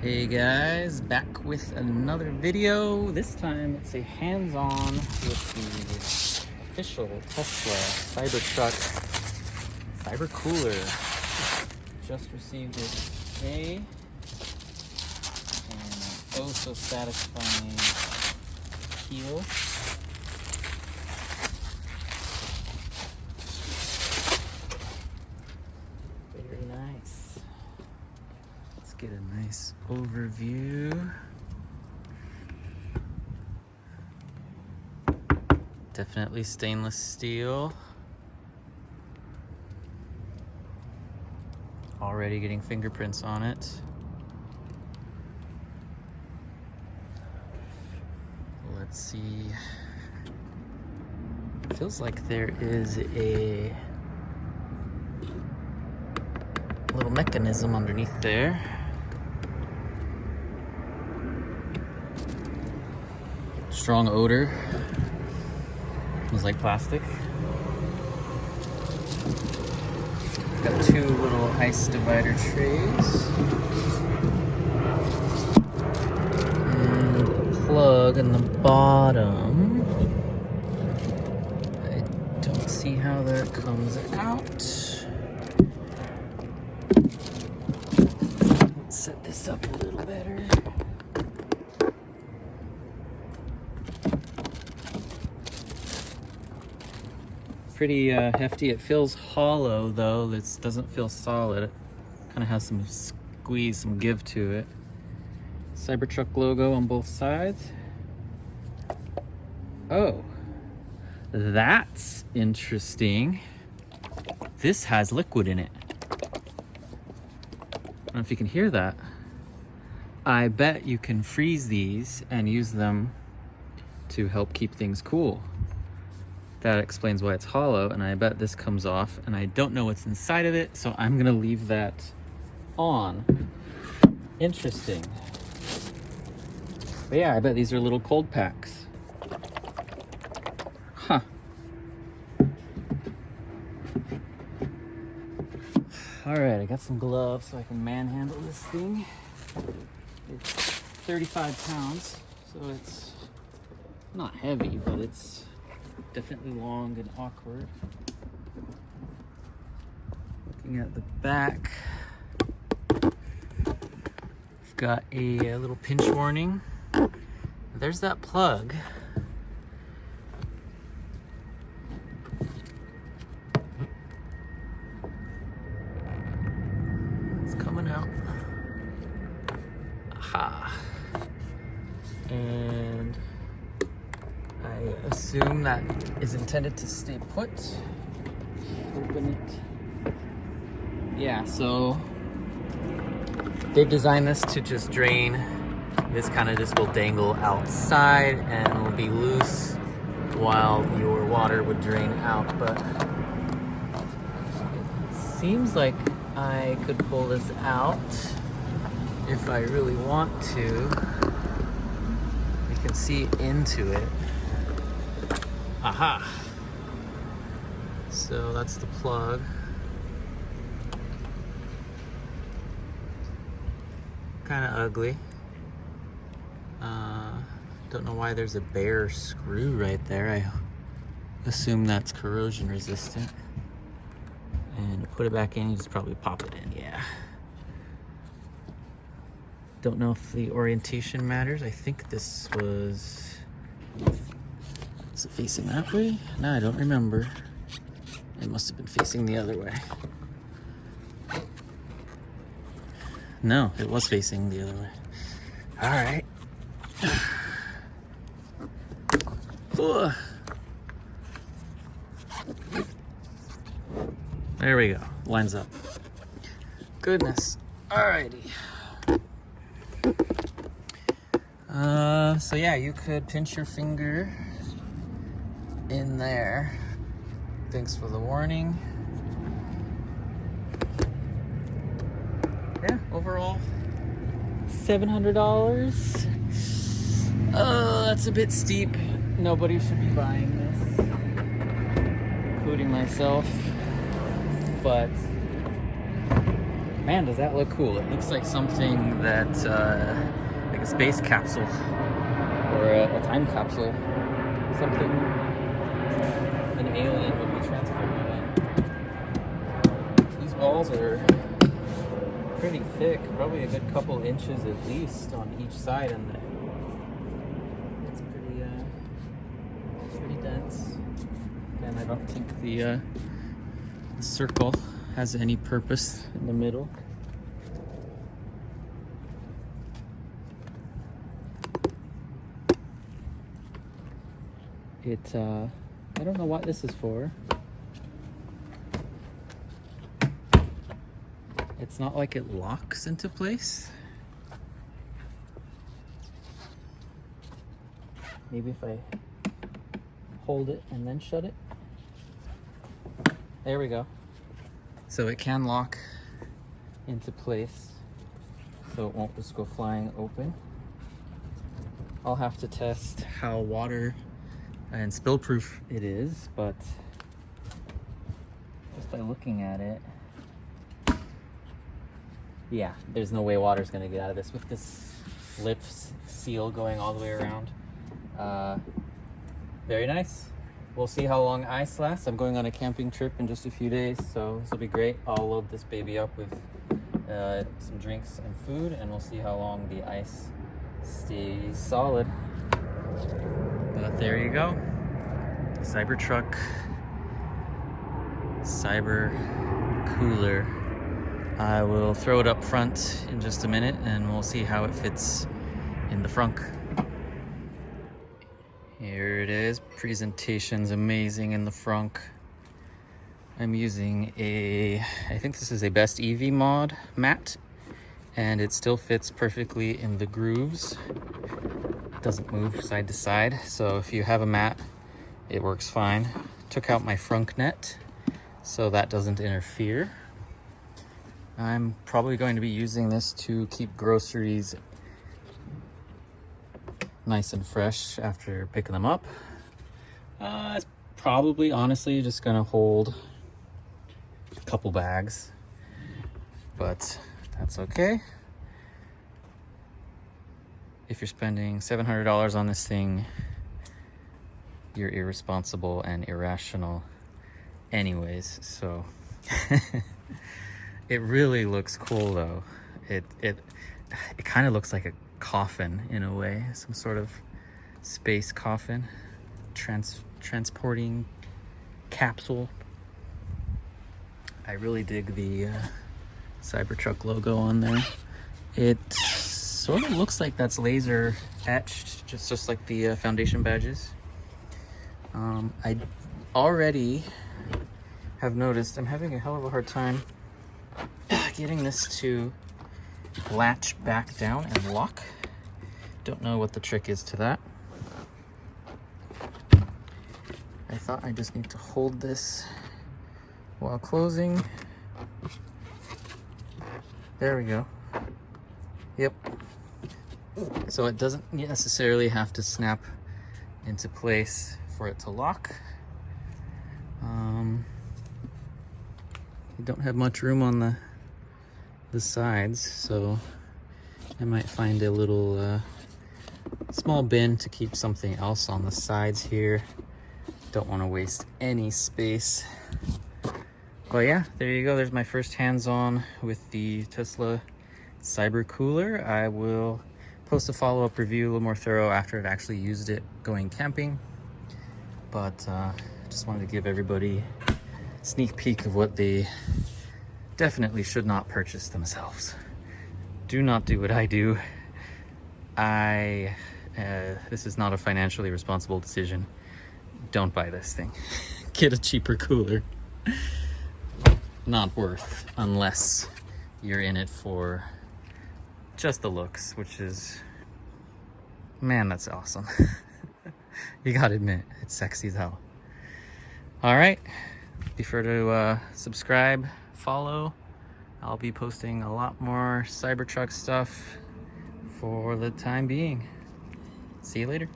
Hey guys, back with another video. This time it's a hands-on with the official Tesla Cybertruck Cyber Cooler. Just received it today, and an oh so satisfying feel. Very nice. Let's get a nice overview. Definitely stainless steel. Already getting fingerprints on it. Let's see. Feels like there is a little mechanism underneath there. Strong odor. Smells like plastic. Got two little ice divider trays. And a plug in the bottom. I don't see how that comes out. Let's set this up a little better. Pretty hefty. It feels hollow though. This doesn't feel solid. It kind of has some squeeze, some give to it. Cybertruck logo on both sides. Oh, that's interesting. This has liquid in it. I don't know if you can hear that. I bet you can freeze these and use them to help keep things cool. That explains why it's hollow, and I bet this comes off, and I don't know what's inside of it, so I'm gonna leave that on. Interesting. But yeah, I bet these are little cold packs. Huh. All right, I got some gloves so I can manhandle this thing. It's 35 pounds, so it's not heavy, but it's definitely long and awkward. Looking at the back, we've got a little pinch warning. There's that plug. It's coming out. Aha. And I assume that is intended to stay put. Open it. Yeah, so they've designed this to just drain. This kind of just will dangle outside and will be loose while your water would drain out. But it seems like I could pull this out if I really want to. You can see into it. Aha! So that's the plug. Kind of ugly. Don't know why there's a bare screw right there. I assume that's corrosion resistant. And to put it back in, you just probably pop it in, yeah. Don't know if the orientation matters. I think this was... Is it facing that way? No, I don't remember. It must have been facing the other way. No, it was facing the other way. All right. Ugh. There we go. Lines up. Goodness. Alrighty. So yeah, you could pinch your finger in there. Thanks for the warning. Yeah, overall $700. Oh, that's a bit steep. Nobody should be buying this, including myself. But Man, does that look cool. It looks like something that, like a space capsule or a time capsule. Something an alien would be transported in. These walls are pretty thick, probably a good couple inches at least on each side, and it's pretty dense. And I don't think the circle has any purpose in the middle. I don't know what this is for. It's not like it locks into place. Maybe if I hold it and then shut it. There we go. So it can lock into place, so it won't just go flying open. I'll have to test how water and spill proof it is, but just by looking at it, yeah, there's no way water's gonna get out of this with this lip seal going all the way around. Very nice. We'll see how long ice lasts. I'm going on a camping trip in just a few days, so this will be great. I'll load this baby up with some drinks and food, and we'll see how long the ice stays solid. But there you go. Cybertruck Cyber Cooler. I will throw it up front in just a minute, and we'll see how it fits in the frunk. Here it is. Presentation's amazing in the frunk. I'm using I think this is a Best EV mod mat, and it still fits perfectly in the grooves. It doesn't move side to side, so if you have a mat, it works fine. Took out my frunk net, so that doesn't interfere. I'm probably going to be using this to keep groceries nice and fresh after picking them up. It's probably, honestly, just gonna hold a couple bags, but that's okay. If you're spending $700 on this thing, you're irresponsible and irrational anyways, so it really looks cool though. It kind of looks like a coffin in a way, some sort of space coffin, transporting capsule. I really dig the Cybertruck logo on there. It sort of looks like that's laser etched, just like the foundation badges. I already have noticed I'm having a hell of a hard time getting this to latch back down and lock. Don't know what the trick is to that. I thought I just need to hold this while closing. There we go. Yep. So it doesn't necessarily have to snap into place for it to lock. You don't have much room on the sides, so I might find a little small bin to keep something else on the sides here. Don't want to waste any space. But yeah, there you go. There's my first hands-on with the Tesla Cyber Cooler. I will post a follow-up review, a little more thorough after I've actually used it going camping. But just wanted to give everybody a sneak peek of what they definitely should not purchase themselves. Do not do what I do. This is not a financially responsible decision. Don't buy this thing. Get a cheaper cooler. Not worth, unless you're in it for just the looks, which is, man, that's awesome. You gotta admit, it's sexy as hell. All right, be sure to subscribe, follow. I'll be posting a lot more Cybertruck stuff for the time being. See you later.